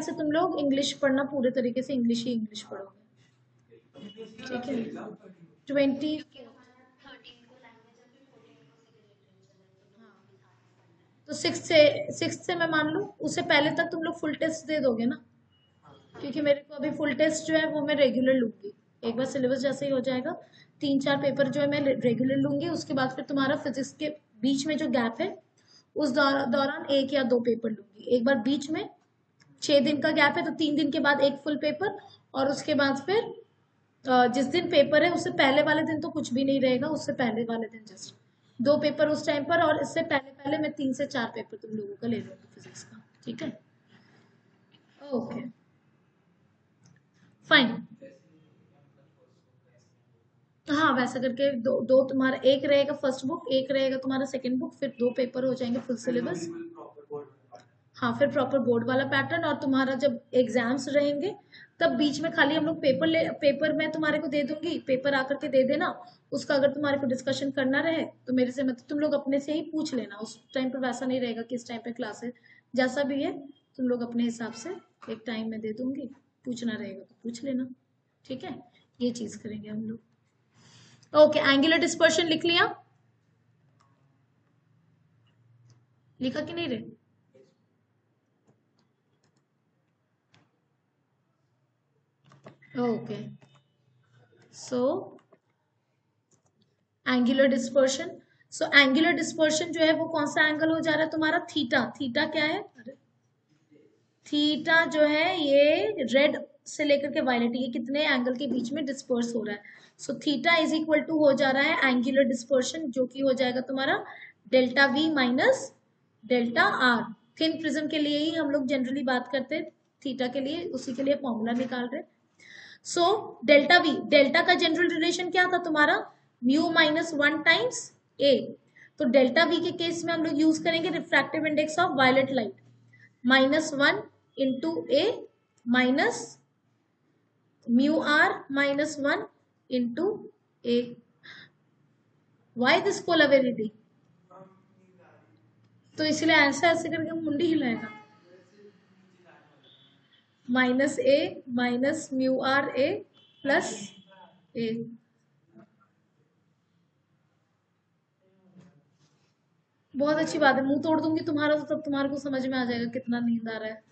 से तुम लोग इंग्लिश पढ़ना, पूरे तरीके से इंग्लिश ही इंग्लिश पढ़ोगे, ठीक है? 20 तो सिक्स से मैं मान लूँ उससे पहले तक तुम लोग फुल टेस्ट दे दोगे ना? क्योंकि मेरे को अभी फुल टेस्ट जो है वो मैं रेगुलर लूंगी। एक बार सिलेबस जैसे ही हो जाएगा, 3-4 पेपर जो है मैं रेगुलर लूंगी। उसके बाद फिर तुम्हारा फिजिक्स के बीच में जो गैप है उस दौरान 1 या 2 पेपर लूंगी। एक बार बीच में 6 दिन का गैप है तो 3 दिन के बाद एक फुल पेपर, और उसके बाद फिर जिस दिन पेपर है उससे पहले वाले दिन तो कुछ भी नहीं रहेगा, उससे पहले वाले दिन जस्ट 2 पेपर उस टाइम पर, और इससे पहले पहले मैं 3 से 4 पेपर तुम लोगों का ले लूंगी फिजिक्स का, ठीक है? Okay, fine. हाँ, वैसा करके दो दो तुम्हारा, एक रहेगा फर्स्ट बुक, एक रहेगा तुम्हारा सेकंड बुक, फिर 2 पेपर हो जाएंगे फुल सिलेबस। हाँ, फिर प्रॉपर बोर्ड वाला पैटर्न। और तुम्हारा जब एग्जाम्स रहेंगे तब बीच में खाली हम लोग पेपर मैं तुम्हारे को दे दूंगी, पेपर आकर के दे देना। उसका अगर तुम्हारे को डिस्कशन करना रहे तो मेरे से तुम लोग अपने से ही पूछ लेना। उस टाइम पर वैसा नहीं रहेगा कि इस टाइम पे क्लास है, जैसा भी है तुम लोग अपने हिसाब से एक टाइम में दे दूंगी, पूछना रहेगा तो पूछ लेना, ठीक है? ये चीज करेंगे हम लोग। ओके, एंगुलर डिस्पर्शन लिख लिया? लिखा कि नहीं रे? ओके, सो एंगुलर डिस्पर्शन। सो एंगुलर डिस्पर्शन जो है वो कौन सा एंगल हो जा रहा है तुम्हारा? थीटा। थीटा क्या है? थीटा जो है ये रेड से लेकर के वायलेट, ये कितने एंगल के बीच में डिस्पर्स हो रहा है? So theta is equal to हो जा रहा है एंगुलर डिस्पर्शन, जो कि हो जाएगा तुम्हारा delta we minus delta are. Thin prism के लिए ही हम लोग जनरली बात करते हैं थीटा के लिए, उसी के लिए फॉर्मूला निकाल रहे हैं। सो डेल्टा वी, डेल्टा का जनरल रिलेशन क्या था तुम्हारा? म्यू माइनस 1 टाइम्स ए। तो डेल्टा वी के केस में हम लोग यूज करेंगे refractive index of violet light, -1 into a minus mu r -1 into a. Why this Kolaveri di? तो इसलिए ऐसा ऐसे करके मुंडी हिलाएगा, -a minus mu r a plus a. बहुत अच्छी बात है, मुंह तोड़ दूंगी तुम्हारा तो तब तुम्हारे को समझ में आ जाएगा कितना नींद आ रहा है।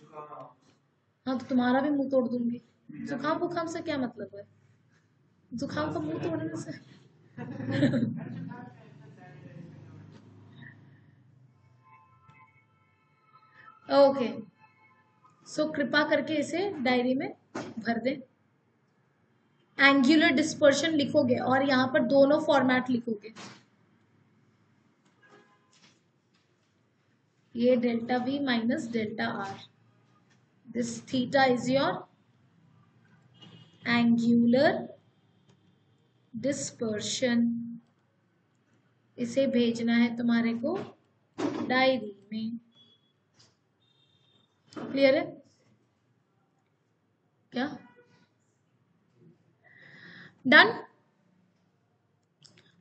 हाँ, तो तुम्हारा भी मुंह तोड़ दूंगी। जुकाम बुखाम से क्या मतलब है? जुकाम का मुंह तोड़ने से? ओके, सो कृपा करके इसे डायरी में भर दें। एंगुलर डिस्पर्शन लिखोगे और यहाँ पर दोनों फॉर्मेट लिखोगे। ये delta we minus delta are, this theta is your angular dispersion. इसे भेजना है तुम्हारे को डायरी में। क्लियर है क्या? डन?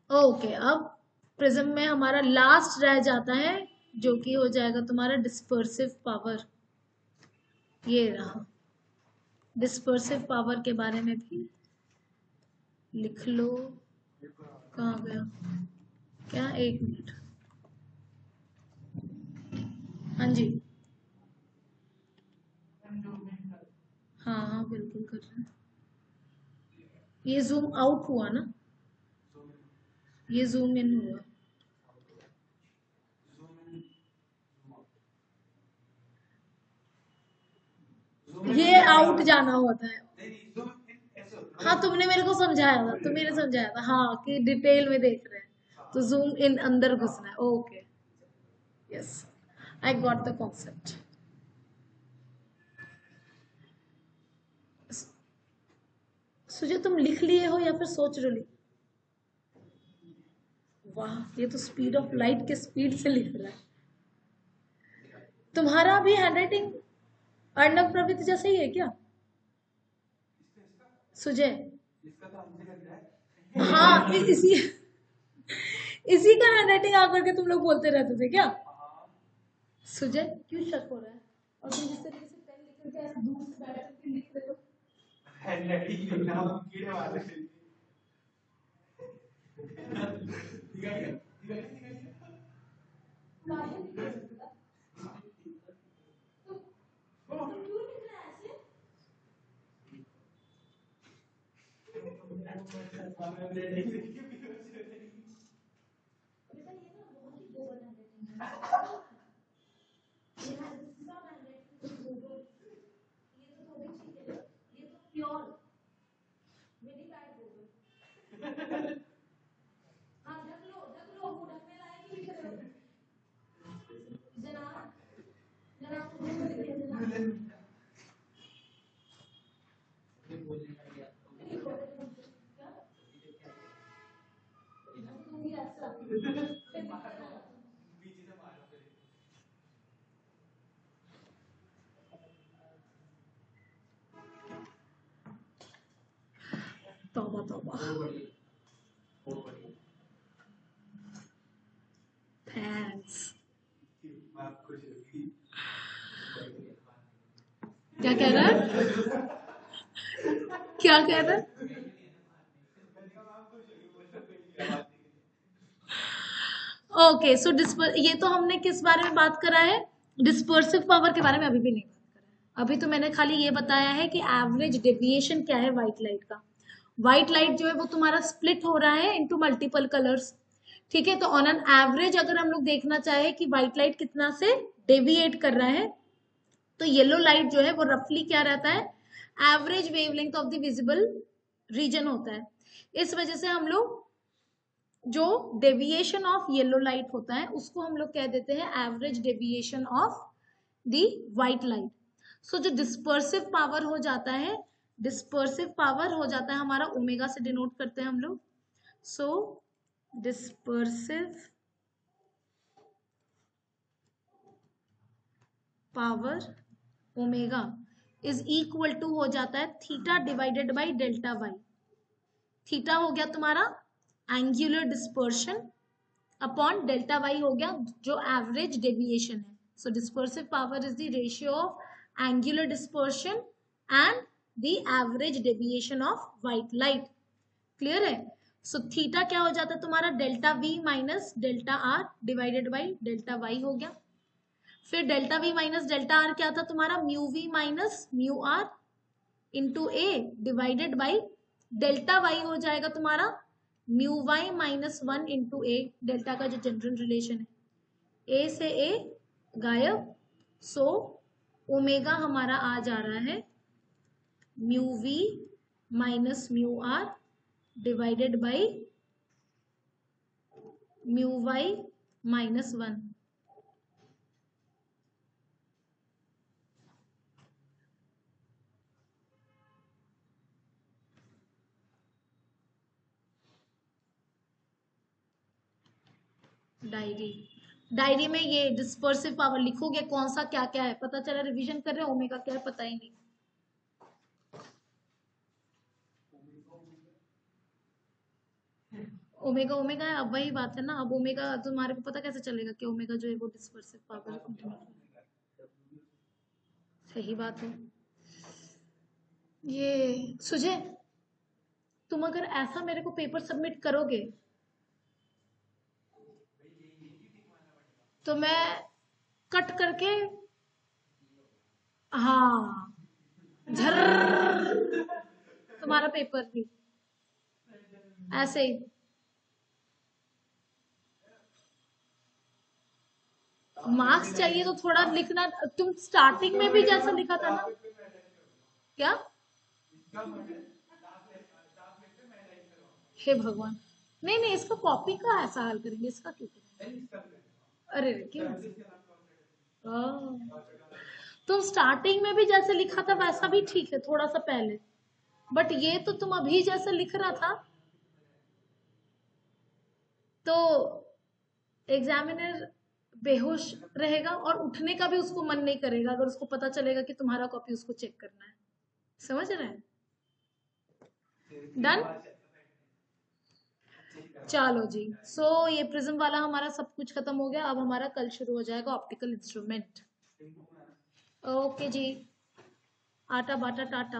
ओके, अब प्रिज्म में हमारा लास्ट रह जाता है जो कि हो जाएगा तुम्हारा डिस्पर्सिव पावर। ये रहा, डिस्पर्सिव पावर के बारे में भी लिख लो। कहाँ गया? क्या? 1 मिनट। हाँ जी, हाँ हाँ बिल्कुल कर रहे हैं। ये जूम आउट हुआ ना, ये जूम इन हुआ। ये आउट जाना होता है। हाँ, तुमने मेरे को समझाया था, तुमने समझाया था हाँ, कि डिटेल में देख रहे हैं। तो जूम इन अंदर घुसना है, okay, yes, I got the concept. Sujay तुम लिख लिए हो या फिर सोच रहे हो? वाह, ये तो स्पीड ऑफ लाइट के स्पीड से लिख रहा है। तुम्हारा भी हैंडराइटिंग अर्णव प्रवृत्ति जैसा ही है क्या सुजय? हाँ, इसी का हैंडराइटिंग आकर के तुम लोग बोलते रहते थे क्या सुजय? क्यों शक हो रहा है? और तुम जिस तरीके से पेन लिख के ऐसे दूर से बैठ करके लिख रहे हो, हैंडराइटिंग नाम कीड़े वाले तौबा तौबा। थैंक्स। क्या कह रहा है? क्या कह रहा है? ओके, सो ये तो हमने किस बारे में बात करा है? डिस्पर्सिव पावर के बारे में अभी भी नहीं बात करा है। अभी तो मैंने खाली ये बताया है कि एवरेज डेविएशन क्या है व्हाइट लाइट का। व्हाइट लाइट जो है वो तुम्हारा स्प्लिट हो रहा है इनटू मल्टीपल कलर्स, ठीक है? तो ऑन एन एवरेज अगर हम लोग देखना चाहे कि व्हाइट लाइट कितना से डेविएट कर रहा है, तो येलो लाइट जो है वो रफली क्या रहता है? Average wavelength of the visible region होता है। इस वजह से हम लोग जो डेविएशन ऑफ येलो लाइट होता है उसको हम लोग कह देते हैं average deviation of the white light. So जो डिस्पर्सिव पावर हो जाता है, डिस्पर्सिव पावर हो जाता है हमारा ओमेगा से डिनोट करते हैं हम लोग। So dispersive power omega is equal to हो जाता है theta divided by delta y. Theta हो गया तुम्हारा angular dispersion upon delta Y हो गया जो एवरेज डेविएशन है। So dispersive power is the ratio of angular dispersion and the average deviation of white light. Clear है? सो थीटा क्या हो जाता है तुम्हारा? Delta we minus delta r divided by delta Y हो गया। फिर delta we minus delta R क्या था तुम्हारा? Mu V minus mu R into A divided by delta Y हो जाएगा तुम्हारा mu Y minus 1 into A, delta का जो जनरल रिलेशन है, ए से ए गायब। सो ओमेगा हमारा आ जा रहा है mu V minus mu R divided by mu Y minus 1। Diary में ये डिस्पर्सिव पावर लिखोगे कौन सा क्या क्या है, पता चला रिवीजन कर रहे हो, ओमेगा क्या है पता ही नहीं। ओमेगा ओमेगा है, अब वही बात है ना। अब ओमेगा तुम्हारे को पता कैसे चलेगा कि ओमेगा जो है वो डिस्पर्सिव पावर है? सही बात है। ये सुजय, तुम अगर ऐसा मेरे को पेपर सबमिट करोगे तो मैं कट करके, हाँ, झर तुम्हारा पेपर भी ऐसे ही। मार्क्स चाहिए तो थोड़ा लिखना। तुम स्टार्टिंग में भी जैसा लिखा था ना, क्या? हे भगवान, नहीं नहीं, इसका कॉपी का ऐसा हल करेंगे, इसका क्यों करेंगे? अरे रे, क्यों? हाँ। तो स्टार्टिंग में भी जैसे लिखा था वैसा भी ठीक है, थोड़ा सा पहले, बट ये तो तुम अभी जैसे लिख रहा था, तो एग्जामिनर बेहोश रहेगा और उठने का भी उसको मन नहीं करेगा अगर उसको पता चलेगा कि तुम्हारा कॉपी उसको चेक करना है। समझ रहे हैं? डन। चलो जी, ये प्रिज्म वाला हमारा सब कुछ खत्म हो गया। अब हमारा कल शुरू हो जाएगा ऑप्टिकल इंस्ट्रूमेंट। ओके जी, आटा बाटा टाटा।